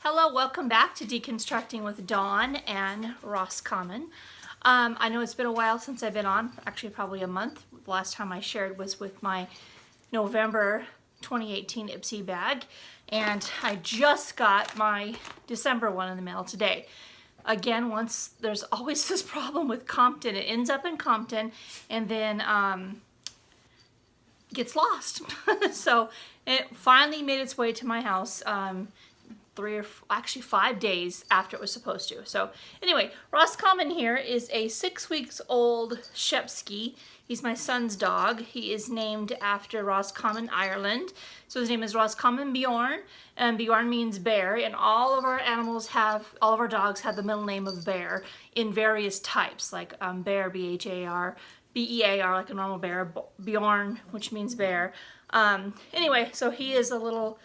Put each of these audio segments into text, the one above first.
Hello, welcome back to Deconstructing with Dawn and Roscommon. I know it's been a while since I've been on, actually probably a month. The last time I shared was with my November 2018 Ipsy bag, and I just got my December one in the mail today. Again, there's always this problem with Compton. It ends up in Compton and then gets lost. So it finally made its way to my house. 5 days after it was supposed to. So anyway, Roscommon here is a 6 weeks old Shepsky. He's my son's dog. He is named after Roscommon, Ireland. So his name is Roscommon Bjorn, and Bjorn means bear, and all of our dogs have the middle name of bear in various types, like bear, B-H-A-R, B-E-A-R, like a normal bear, Bjorn, which means bear. Anyway, so he is a little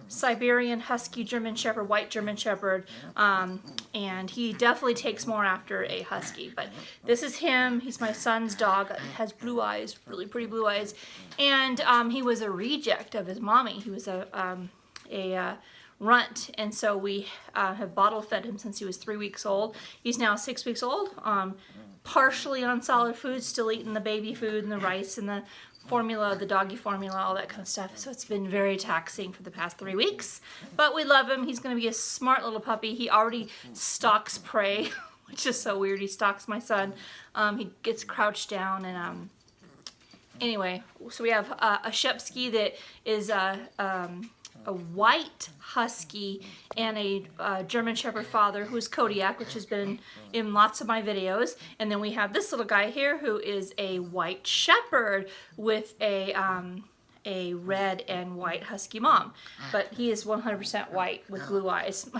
Siberian Husky German Shepherd, white German Shepherd, and he definitely takes more after a Husky. But this is him. He's my son's dog. He has blue eyes, really pretty blue eyes, and he was a reject of his mommy. He was a runt, and so we have bottle fed him since he was 3 weeks old. He's now 6 weeks old, partially on solid food, still eating the baby food and the rice and the formula, the doggy formula, all that kind of stuff. So it's been very taxing for the past 3 weeks, but we love him. He's going to be a smart little puppy. He already stalks prey, which is so weird. He stalks my son. He gets crouched down, and anyway, so we have a Shepsky that is a white Husky and a German Shepherd father who's Kodiak, which has been in lots of my videos. And then we have this little guy here who is a white Shepherd with a red and white Husky mom. But he is 100% white with blue eyes.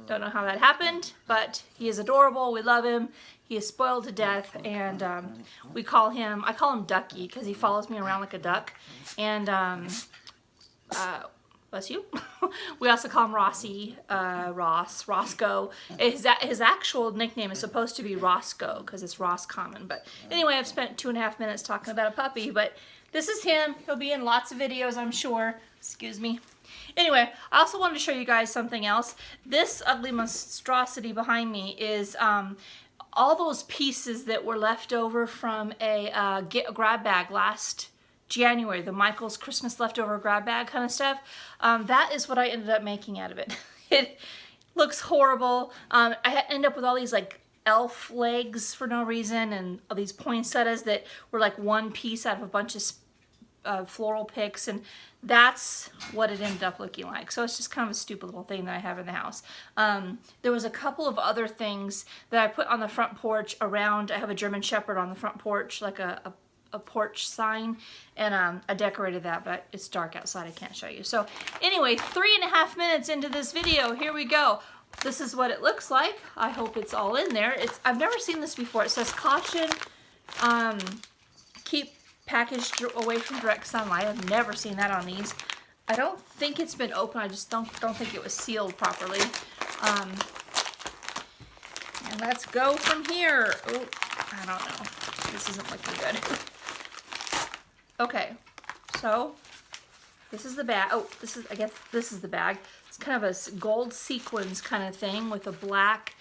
Don't know how that happened, but he is adorable. We love him. He is spoiled to death, and I call him Ducky because he follows me around like a duck. And bless you. We also call him Rossi, Roscoe. His actual nickname is supposed to be Roscoe because it's Roscommon. But anyway, I've spent 2.5 minutes talking about a puppy, but this is him. He'll be in lots of videos, I'm sure. Excuse me. Anyway, I also wanted to show you guys something else. This ugly monstrosity behind me is all those pieces that were left over from a grab bag last January, the Michael's Christmas leftover grab bag kind of stuff. That is what I ended up making out of it. It looks horrible. I end up with all these like elf legs for no reason, and all these poinsettias that were like one piece out of a bunch of floral picks, and that's what it ended up looking like. So it's just kind of a stupid little thing that I have in the house. There was a couple of other things that I put on the front porch around. I have a German Shepherd on the front porch, like a porch sign, and I decorated that, but it's dark outside, I can't show you. So anyway, 3.5 minutes into this video, here we go. This is what it looks like. I hope it's all in there. I've never seen this before. It says caution, keep packaged away from direct sunlight. I've never seen that on these. I don't think it's been open. I just don't think it was sealed properly. And let's go from here. Oh, I don't know. This isn't looking good. Okay, so this is the bag. Oh, I guess this is the bag. It's kind of a gold sequins kind of thing with a black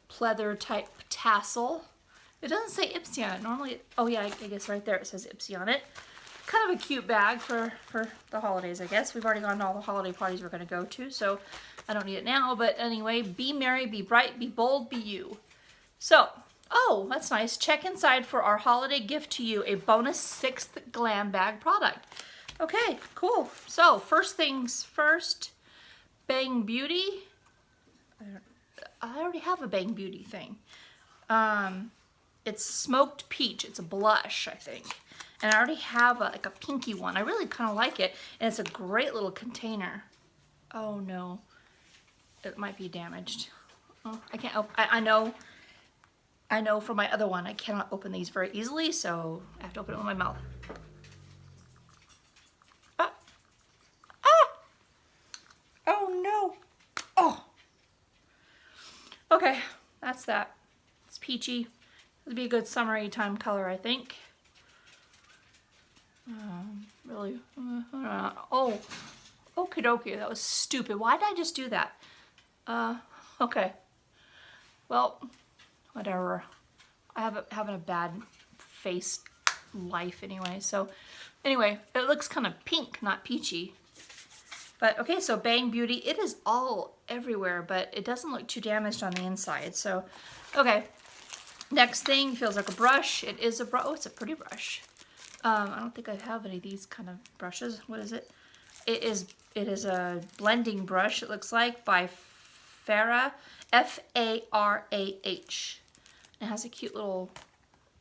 pleather type tassel. It doesn't say Ipsy on it. Normally, oh yeah, I guess right there it says Ipsy on it. Kind of a cute bag for the holidays, I guess. We've already gone to all the holiday parties we're going to go to, so I don't need it now. But anyway, be merry, be bright, be bold, be you. So, oh, that's nice. Check inside for our holiday gift to you, a bonus 6th glam bag product. Okay, cool. So, first things first, Bang Beauty. I already have a Bang Beauty thing. It's Smoked Peach. It's a blush, I think. And I already have like a pinky one. I really kind of like it, and it's a great little container. Oh no, it might be damaged. Oh, I can't open. I know from my other one, I cannot open these very easily, so I have to open it with my mouth. Ah! Ah! Oh no! Oh! Okay, that's that. It's peachy. It'll be a good summery time color, I think. Really? Oh, okie dokie, that was stupid. Why did I just do that? Okay. Well, whatever. Having a bad face life anyway. So anyway, it looks kind of pink, not peachy. But okay, so Bang Beauty, it is all everywhere, but it doesn't look too damaged on the inside. So, okay. Next thing feels like a brush. It is a brush. Oh, it's a pretty brush. I don't think I have any of these kind of brushes. What is it? It is a blending brush, it looks like, by Farah, F-A-R-A-H. It has a cute little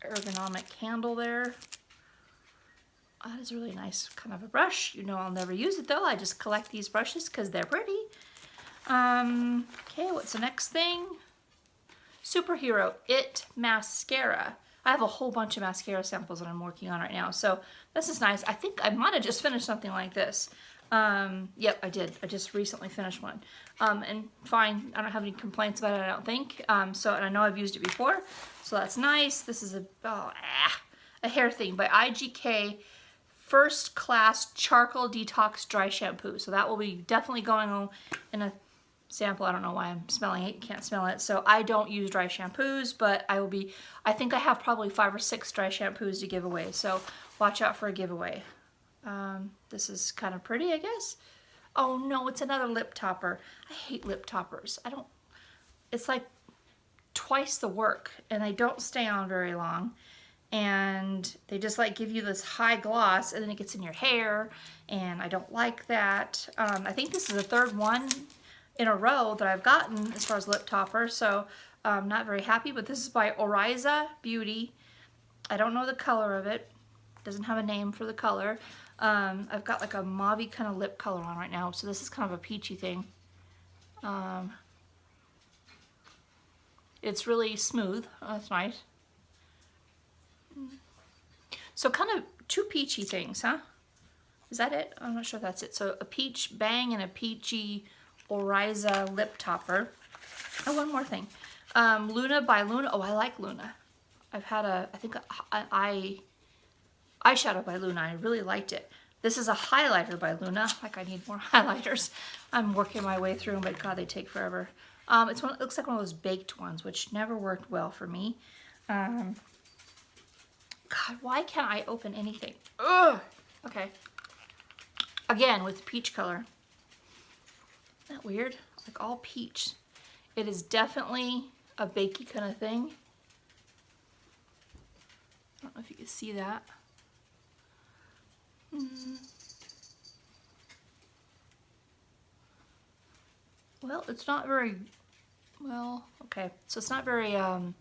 ergonomic handle there. That is a really nice kind of a brush. You know I'll never use it though. I just collect these brushes because they're pretty. Okay, what's the next thing? Superhero It Mascara. I have a whole bunch of mascara samples that I'm working on right now. So this is nice. I think I might have just finished something like this. Yep, I did. I just recently finished one. And fine, I don't have any complaints about it, I don't think. So, and I know I've used it before, so that's nice. This is a hair thing by IGK First Class Charcoal Detox Dry Shampoo. So that will be definitely going on in a sample. I don't know why I'm smelling it. You can't smell it. So I don't use dry shampoos, but I think I have probably 5 or 6 dry shampoos to give away. So watch out for a giveaway. This is kind of pretty, I guess. Oh no, it's another lip topper. I hate lip toppers. It's like twice the work and they don't stay on very long. And they just like give you this high gloss and then it gets in your hair and I don't like that. I think this is the 3rd one in a row that I've gotten as far as lip topper, so I'm not very happy, but this is by Oriza Beauty. I don't know the color of it. Doesn't have a name for the color. I've got like a mauve kind of lip color on right now, so this is kind of a peachy thing. It's really smooth. Oh, that's nice. So kind of 2 peachy things, huh? Is that it? I'm not sure if that's it. So a peach Bang and a peachy Oriza lip topper. Oh, one more thing. Luna by Luna. Oh, I like Luna. I've had an eyeshadow by Luna. I really liked it. This is a highlighter by Luna. Like I need more highlighters. I'm working my way through them, but God, they take forever. It looks like one of those baked ones, which never worked well for me. God, why can't I open anything? Ugh. Okay. Again, with peach color. Isn't that weird? Like all peach. It is definitely a bakey kind of thing. I don't know if you can see that. Well, it's not very, well, okay. So it's not very, God,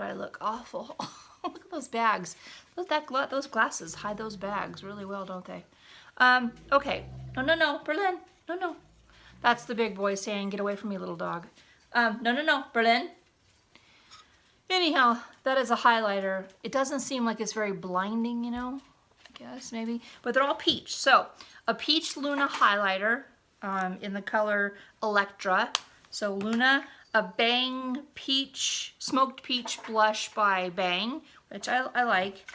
I look awful. Look at those bags. Those glasses hide those bags really well, don't they? Okay. No, Berlin. No. That's the big boy saying, get away from me, little dog. No, Berlin. Anyhow, that is a highlighter. It doesn't seem like it's very blinding, you know, I guess maybe. But they're all peach. So, a peach Luna highlighter in the color Electra. So, Luna, a Bang peach, smoked peach blush by Bang, which I like.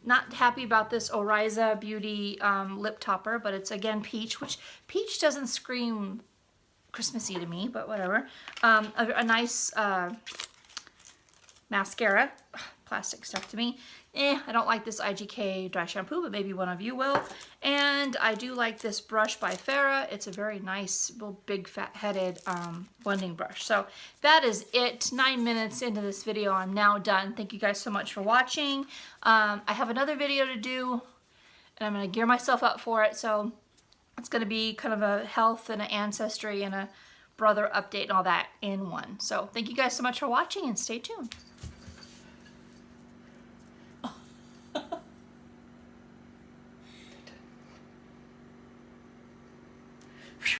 Not happy about this Oriza Beauty lip topper, but it's again peach, which peach doesn't scream Christmassy to me, but whatever. A nice mascara, plastic stuff to me. I don't like this IGK dry shampoo, but maybe one of you will. And I do like this brush by Farah. It's a very nice, little big fat-headed blending brush. So that is it. 9 minutes into this video, I'm now done. Thank you guys so much for watching. I have another video to do, and I'm going to gear myself up for it. So it's going to be kind of a health and an ancestry and a brother update and all that in one. So thank you guys so much for watching, and stay tuned.